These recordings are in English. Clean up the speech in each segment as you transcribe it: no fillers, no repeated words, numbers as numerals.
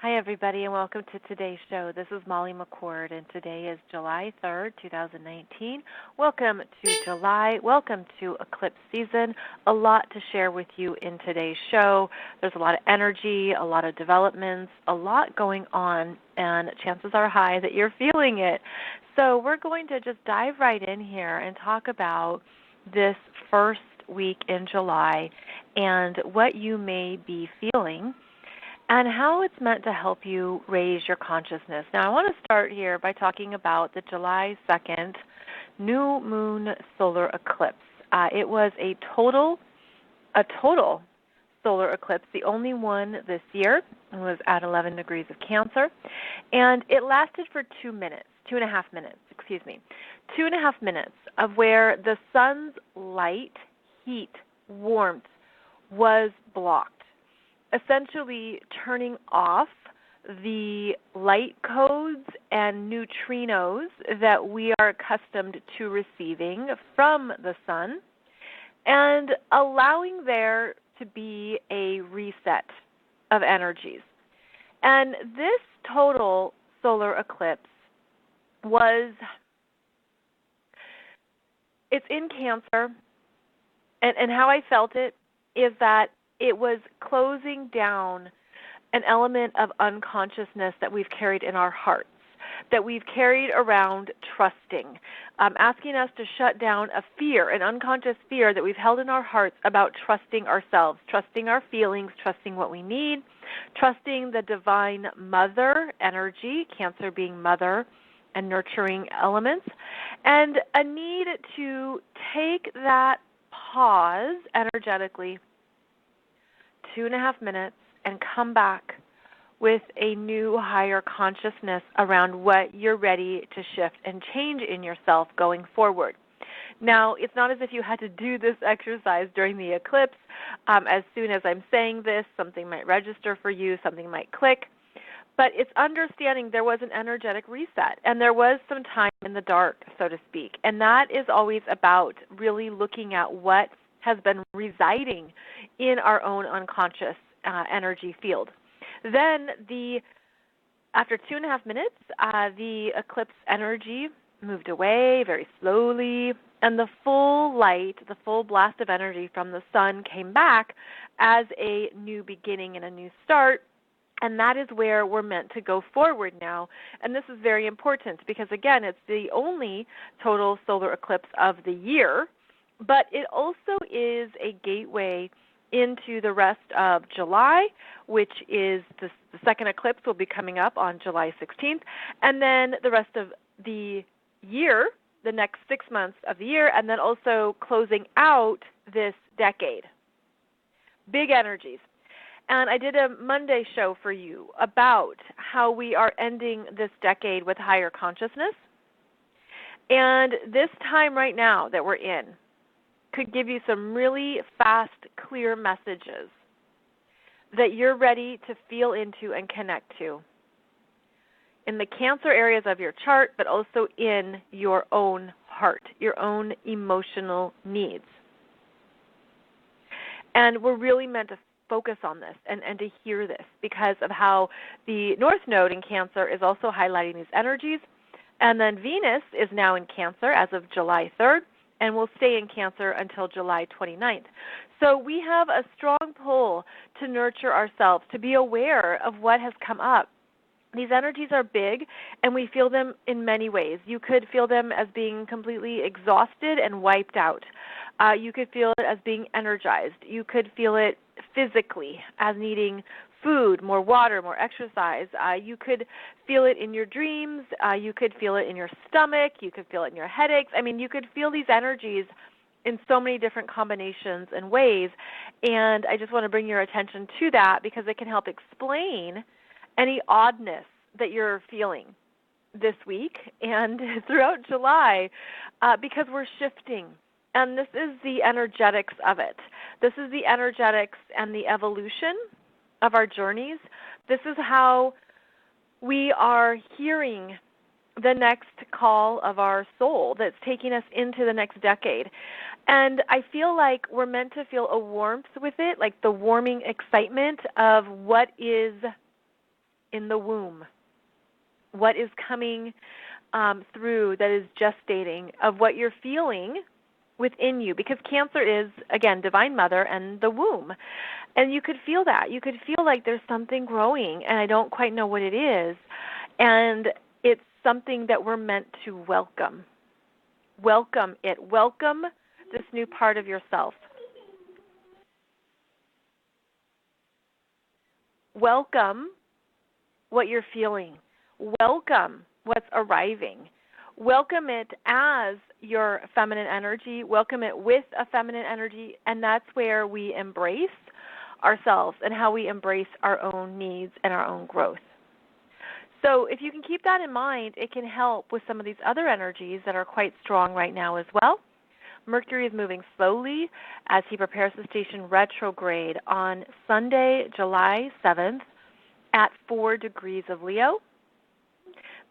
Hi, everybody, and welcome to today's show. This is Molly McCord, and today is July 3rd, 2019. Welcome to July. Welcome to eclipse season. A lot to share with you in today's show. There's a lot of energy, a lot of developments, a lot going on, and chances are high that you're feeling it. So we're going to just dive right in here and talk about this first week in July and what you may be feeling and how it's meant to help you raise your consciousness. Now, I want to start here by talking about the July 2nd new moon solar eclipse. It was a total solar eclipse, the only one this year. It was at 11 degrees of Cancer, and it lasted for 2 minutes, 2.5 minutes, 2.5 minutes of where the sun's light, heat, warmth was blocked, essentially turning off the light codes and neutrinos that we are accustomed to receiving from the sun and allowing there to be a reset of energies. And this total solar eclipse it's in Cancer, and how I felt it is that it was closing down an element of unconsciousness that we've carried in our hearts, that we've carried around trusting, asking us to shut down a fear, an unconscious fear that we've held in our hearts about trusting ourselves, trusting our feelings, trusting what we need, trusting the divine mother energy, Cancer being mother and nurturing elements, and a need to take that pause energetically 2.5 minutes and come back with a new higher consciousness around what you're ready to shift and change in yourself going forward. Now, it's not as if you had to do this exercise during the eclipse. As soon as I'm saying this, something might register for you, something might click. But it's understanding there was an energetic reset, and there was some time in the dark, so to speak. And that is always about really looking at what has been residing in our own unconscious energy field. Then after 2.5 minutes, the eclipse energy moved away very slowly, and the full light, the full blast of energy from the sun came back as a new beginning and a new start. And that is where we're meant to go forward now. And this is very important because, again, it's the only total solar eclipse of the year, but it also is a gateway into the rest of July, which is the second eclipse will be coming up on July 16th, and then the rest of the year, the next 6 months of the year, and then also closing out this decade. Big energies. And I did a Monday show for you about how we are ending this decade with higher consciousness. And this time right now that we're in could give you some really fast, clear messages that you're ready to feel into and connect to in the Cancer areas of your chart, but also in your own heart, your own emotional needs. And we're really meant to focus on this and to hear this because of how the North Node in Cancer is also highlighting these energies. And then Venus is now in Cancer as of July 3rd and will stay in Cancer until July 29th. So we have a strong pull to nurture ourselves, to be aware of what has come up. These energies are big, and we feel them in many ways. You could feel them as being completely exhausted and wiped out. You could feel it as being energized. You could feel it physically as needing food, more water, more exercise. You could feel it in your dreams. You could feel it in your stomach. You could feel it in your headaches. I mean, you could feel these energies in so many different combinations and ways, and I just want to bring your attention to that because it can help explain any oddness that you're feeling this week and throughout July because we're shifting. And this is the energetics of it. This is the energetics and the evolution of our journeys. This is how we are hearing the next call of our soul that's taking us into the next decade. And I feel like we're meant to feel a warmth with it, like the warming excitement of what is in the womb, what is coming through that is gestating of what you're feeling within you, because Cancer is, again, Divine Mother and the womb. And you could feel that. You could feel like there's something growing, and I don't quite know what it is. And it's something that we're meant to welcome. Welcome it. Welcome this new part of yourself. Welcome what you're feeling. Welcome what's arriving. Welcome it as your feminine energy. Welcome it with a feminine energy, and that's where we embrace ourselves and how we embrace our own needs and our own growth. So if you can keep that in mind, it can help with some of these other energies that are quite strong right now as well. Mercury is moving slowly as he prepares to station retrograde on Sunday, July 7th at 4 degrees of Leo.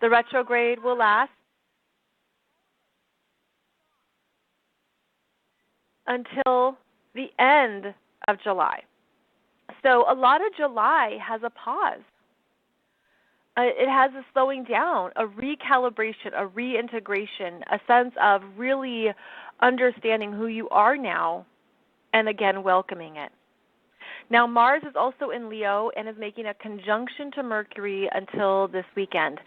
The retrograde will last until the end of July. So a lot of July has a pause. It has a slowing down, a recalibration, a reintegration, a sense of really understanding who you are now and, again, welcoming it. Now, Mars is also in Leo and is making a conjunction to Mercury until this weekend.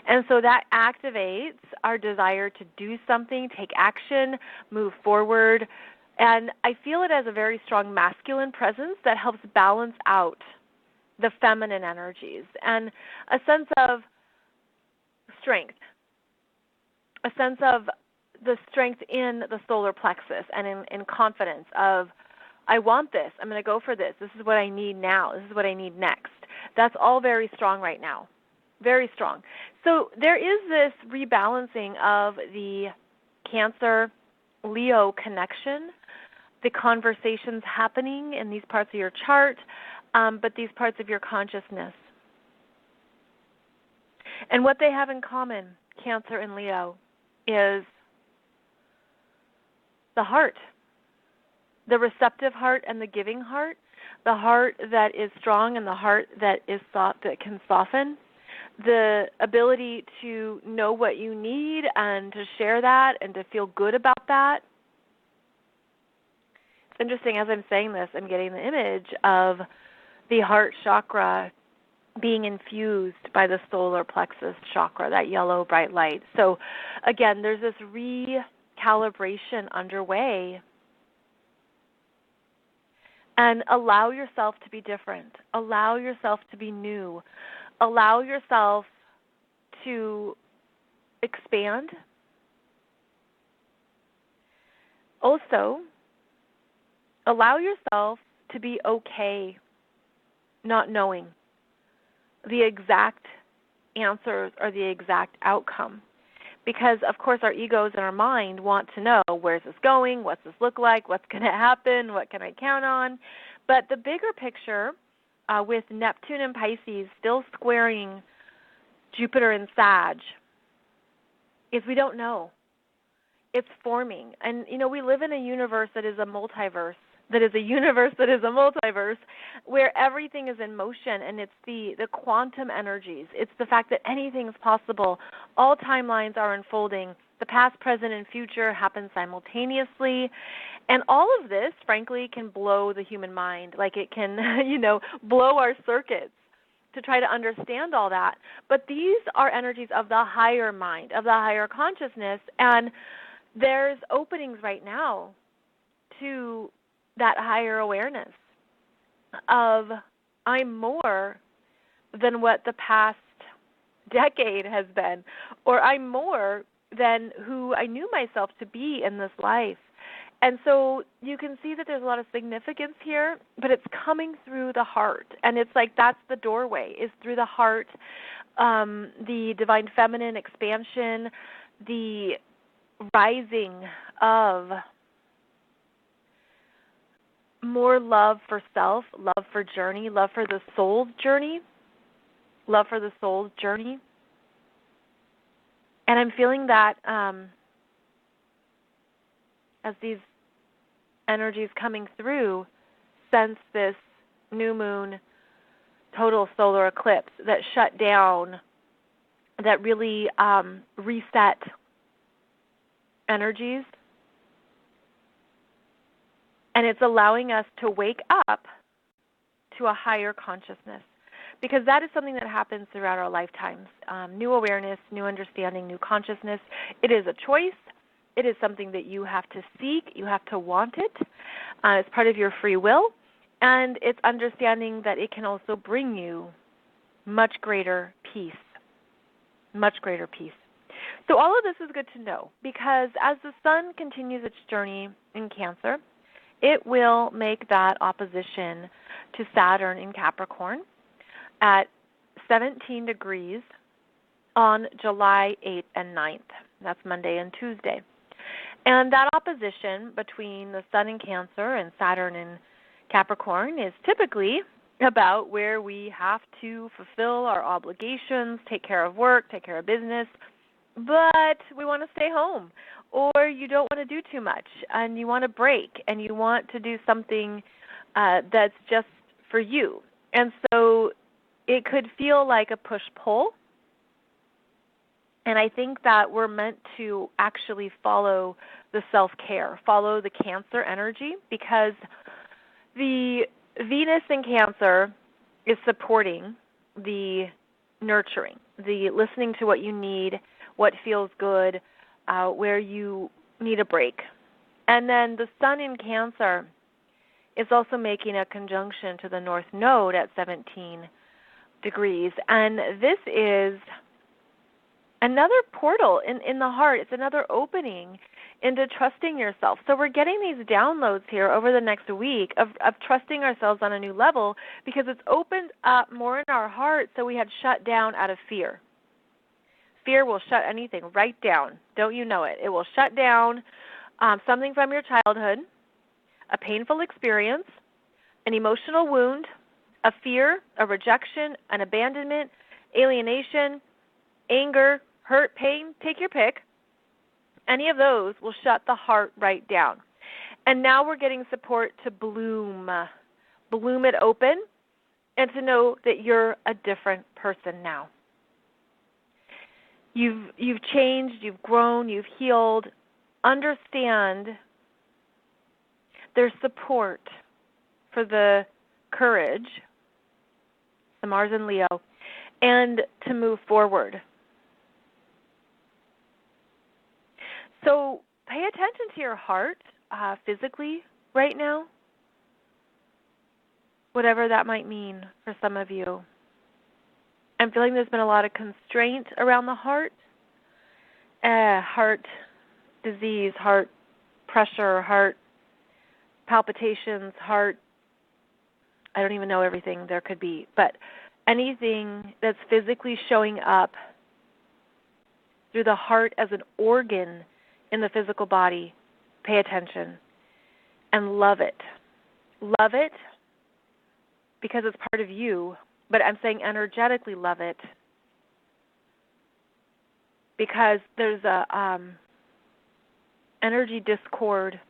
And so that activates our desire to do something, take action, move forward. And I feel it as a very strong masculine presence that helps balance out the feminine energies and a sense of strength, a sense of the strength in the solar plexus and in confidence of, I want this, I'm going to go for this, this is what I need now, this is what I need next. That's all very strong right now, very strong. So there is this rebalancing of the Cancer-Leo connection, the conversations happening in these parts of your chart, but these parts of your consciousness. And what they have in common, Cancer and Leo, is the heart, the receptive heart and the giving heart, the heart that is strong and the heart that is soft, that can soften, the ability to know what you need and to share that and to feel good about that. It's interesting, as I'm saying this, I'm getting the image of the heart chakra being infused by the solar plexus chakra, that yellow bright light. So again, there's this recalibration underway. And allow yourself to be different. Allow yourself to be new. Allow yourself to expand. Also, allow yourself to be okay not knowing the exact answers or the exact outcome. Because, of course, our egos and our mind want to know, where's this going, what's this look like, what's going to happen, what can I count on. But the bigger picture, with Neptune and Pisces still squaring Jupiter and Sag, is we don't know. It's forming. And, you know, we live in a universe that is a multiverse, where everything is in motion, and it's the quantum energies. It's the fact that anything is possible. All timelines are unfolding. The past, present, and future happen simultaneously. And all of this, frankly, can blow the human mind. Like it can, blow our circuits to try to understand all that. But these are energies of the higher mind, of the higher consciousness, and there's openings right now to that higher awareness of I'm more than what the past decade has been, or I'm more than who I knew myself to be in this life. And so you can see that there's a lot of significance here, but it's coming through the heart. And it's like that's the doorway, is through the heart, the divine feminine expansion, the rising of more love for self, love for journey, love for the soul's journey, love for the soul's journey. And I'm feeling that as these energies coming through, sense this new moon total solar eclipse that shut down, that really reset energies. And it's allowing us to wake up to a higher consciousness, because that is something that happens throughout our lifetimes. New awareness, new understanding, new consciousness. It is a choice. It is something that you have to seek. You have to want it. It's part of your free will. And it's understanding that it can also bring you much greater peace. Much greater peace. So all of this is good to know, because as the sun continues its journey in Cancer, it will make that opposition to Saturn in Capricorn at 17 degrees on July 8th and 9th. That's Monday and Tuesday. And that opposition between the sun in Cancer and Saturn in Capricorn is typically about where we have to fulfill our obligations, take care of work, take care of business, but we want to stay home, or you don't want to do too much, and you want to break, and you want to do something that's just for you. And so it could feel like a push-pull, and I think that we're meant to actually follow the self-care, follow the Cancer energy, because the Venus in Cancer is supporting the nurturing, the listening to what you need, what feels good, where you need a break. And then the sun in Cancer is also making a conjunction to the North Node at 17 degrees. And this is another portal in the heart. It's another opening into trusting yourself. So we're getting these downloads here over the next week of trusting ourselves on a new level, because it's opened up more in our heart, so we had shut down out of fear. Fear will shut anything right down. Don't you know it? It will shut down something from your childhood, a painful experience, an emotional wound, a fear, a rejection, an abandonment, alienation, anger, hurt, pain, take your pick. Any of those will shut the heart right down. And now we're getting support to bloom it open, and to know that you're a different person now. You've changed, you've grown, you've healed. Understand there's support for the courage, the Mars and Leo, and to move forward. So pay attention to your heart physically right now, whatever that might mean for some of you. I'm feeling there's been a lot of constraint around the heart, heart disease, heart pressure, heart palpitations, heart, I don't even know everything there could be, but anything that's physically showing up through the heart as an organ in the physical body, pay attention and love it. Love it because it's part of you, but I'm saying energetically love it because there's a energy discord,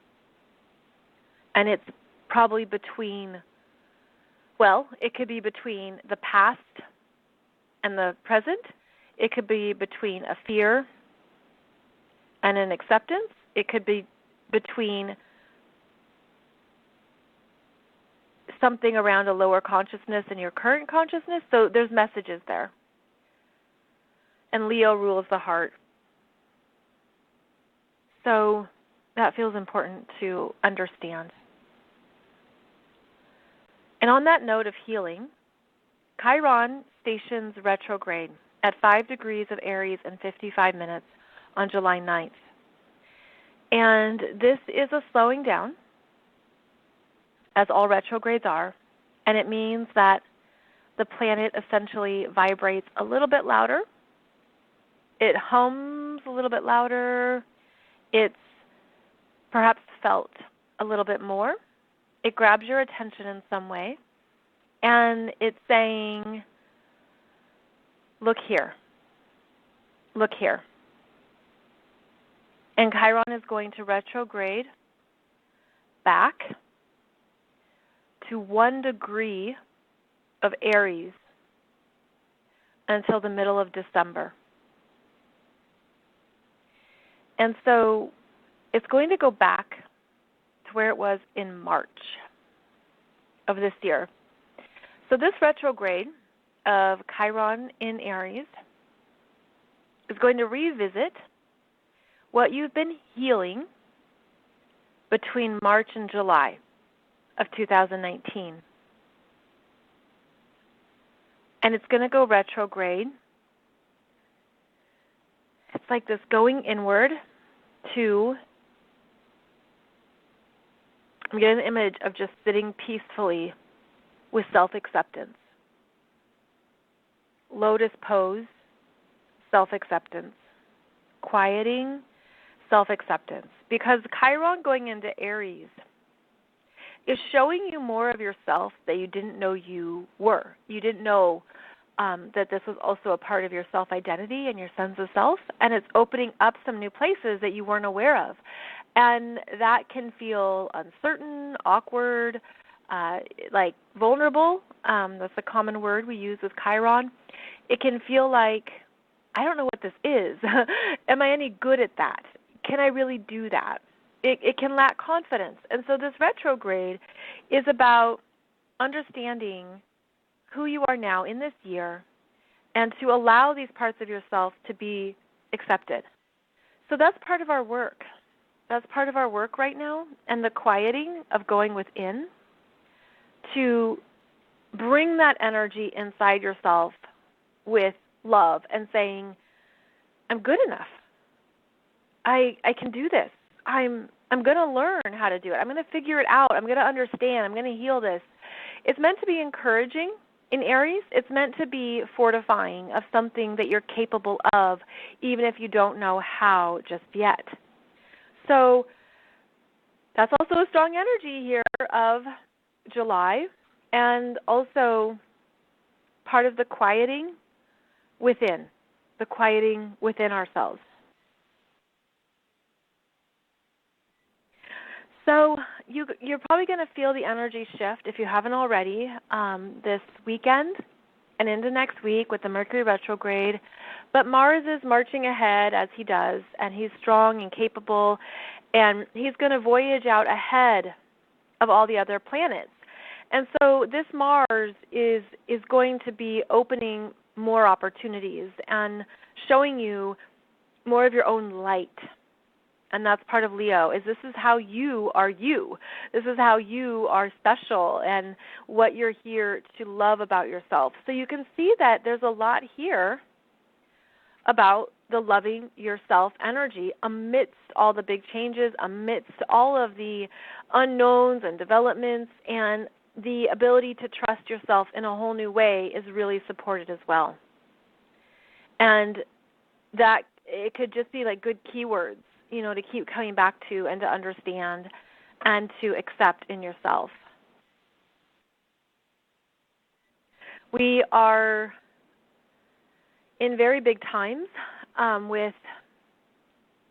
and it's probably between, well, it could be between the past and the present. It could be between a fear and an acceptance. It could be between something around a lower consciousness and your current consciousness. So there's messages there. And Leo rules the heart. So that feels important to understand. And on that note of healing, Chiron stations retrograde at 5 degrees of Aries and 55 minutes on July 9th. And this is a slowing down, as all retrogrades are, and it means that the planet essentially vibrates a little bit louder. It hums a little bit louder. It's perhaps felt a little bit more. It grabs your attention in some way, and it's saying, look here, look here. And Chiron is going to retrograde back to 1 degree of Aries until the middle of December. And so it's going to go back to where it was in March of this year. So this retrograde of Chiron in Aries is going to revisit what you've been healing between March and July of 2019. And it's going to go retrograde. It's like this going inward to, I'm getting an image of just sitting peacefully with self-acceptance. Lotus pose, self-acceptance. Quieting, self-acceptance. Because Chiron going into Aries is showing you more of yourself that you didn't know you were. You didn't know that this was also a part of your self-identity and your sense of self, and it's opening up some new places that you weren't aware of. And that can feel uncertain, awkward, like vulnerable. That's a common word we use with Chiron. It can feel like, I don't know what this is. Am I any good at that? Can I really do that? It can lack confidence. And so this retrograde is about understanding who you are now in this year and to allow these parts of yourself to be accepted. So that's part of our work. That's part of our work right now, and the quieting of going within to bring that energy inside yourself with love and saying, I'm good enough. I can do this. I'm going to learn how to do it. I'm going to figure it out. I'm going to understand. I'm going to heal this. It's meant to be encouraging in Aries. It's meant to be fortifying of something that you're capable of, even if you don't know how just yet. So that's also a strong energy here of July, and also part of the quieting within ourselves. So you're probably going to feel the energy shift, if you haven't already, this weekend and into next week with the Mercury retrograde. But Mars is marching ahead as he does, and he's strong and capable, and he's going to voyage out ahead of all the other planets. And so this Mars is going to be opening more opportunities and showing you more of your own light. And that's part of Leo, is this is how you are you. This is how you are special and what you're here to love about yourself. So you can see that there's a lot here about the loving yourself energy amidst all the big changes, amidst all of the unknowns and developments, and the ability to trust yourself in a whole new way is really supported as well. And that it could just be like good keywords, to keep coming back to and to understand and to accept in yourself. We are in very big times with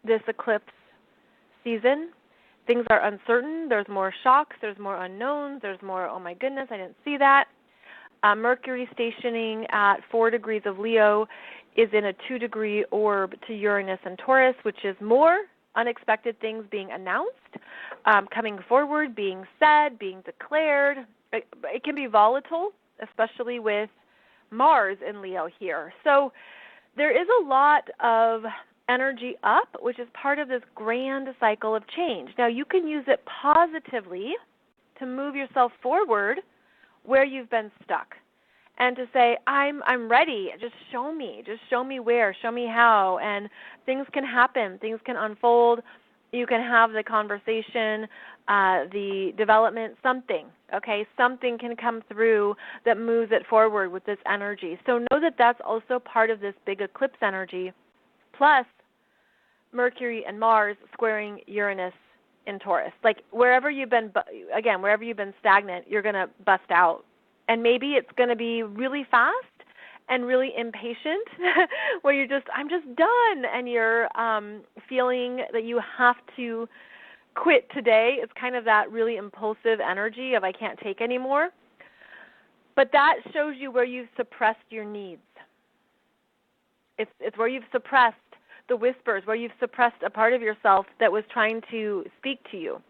this eclipse season. Things are uncertain. There's more shocks. There's more unknowns. There's more, oh my goodness, I didn't see that. Mercury stationing at 4 degrees of Leo is in a 2-degree orb to Uranus and Taurus, which is more unexpected things being announced, coming forward, being said, being declared. It can be volatile, especially with Mars in Leo here. So there is a lot of energy up, which is part of this grand cycle of change. Now, you can use it positively to move yourself forward where you've been stuck, and to say, I'm ready. Just show me where, show me how, and things can happen, things can unfold. You can have the conversation, the development, something can come through that moves it forward with this energy. So know that that's also part of this big eclipse energy, plus Mercury and Mars squaring Uranus in Taurus. Like wherever you've been stagnant, you're going to bust out. And maybe it's going to be really fast and really impatient where I'm just done, and you're feeling that you have to quit today. It's kind of that really impulsive energy of I can't take anymore. But that shows you where you've suppressed your needs. It's where you've suppressed the whispers, where you've suppressed a part of yourself that was trying to speak to you.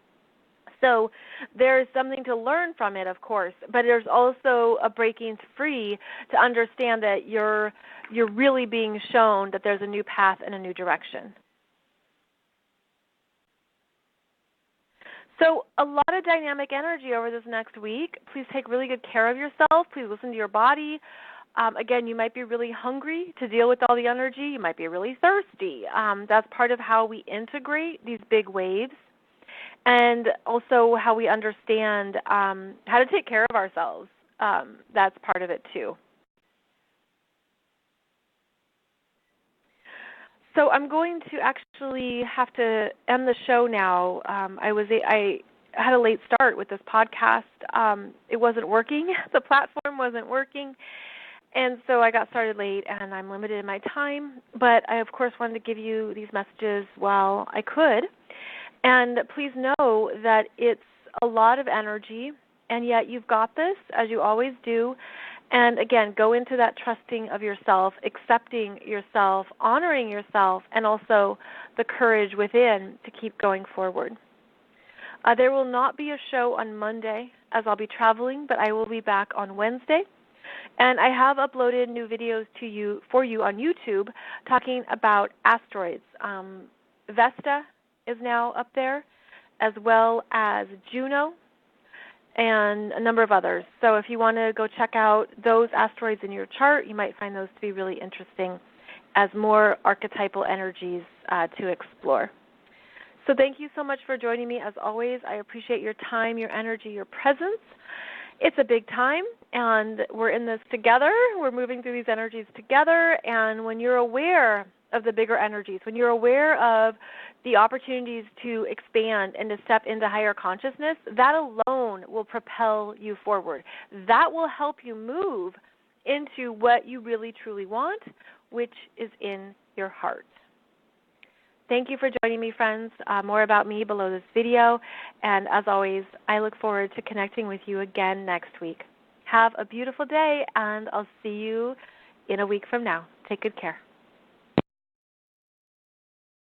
So there's something to learn from it, of course, but there's also a breaking free to understand that you're really being shown that there's a new path and a new direction. So a lot of dynamic energy over this next week. Please take really good care of yourself. Please listen to your body. Again, you might be really hungry to deal with all the energy. You might be really thirsty. That's part of how we integrate these big waves, and also how we understand how to take care of ourselves. That's part of it too. So I'm going to actually have to end the show now. I had a late start with this podcast. It wasn't working. The platform wasn't working. And so I got started late, and I'm limited in my time. But I, of course, wanted to give you these messages while I could. And please know that it's a lot of energy, and yet you've got this, as you always do. And again, go into that trusting of yourself, accepting yourself, honoring yourself, and also the courage within to keep going forward. There will not be a show on Monday, as I'll be traveling, but I will be back on Wednesday. And I have uploaded new videos for you on YouTube talking about asteroids. Vesta is now up there, as well as Juno and a number of others. So if you want to go check out those asteroids in your chart, you might find those to be really interesting as more archetypal energies to explore. So thank you so much for joining me. As always, I appreciate your time, your energy, your presence. It's a big time, and we're in this together. We're moving through these energies together, and when you're aware of the bigger energies, when you're aware of the opportunities to expand and to step into higher consciousness, that alone will propel you forward. That will help you move into what you really truly want, which is in your heart. Thank you for joining me, friends. More about me below this video. And as always, I look forward to connecting with you again next week. Have a beautiful day, and I'll see you in a week from now. Take good care.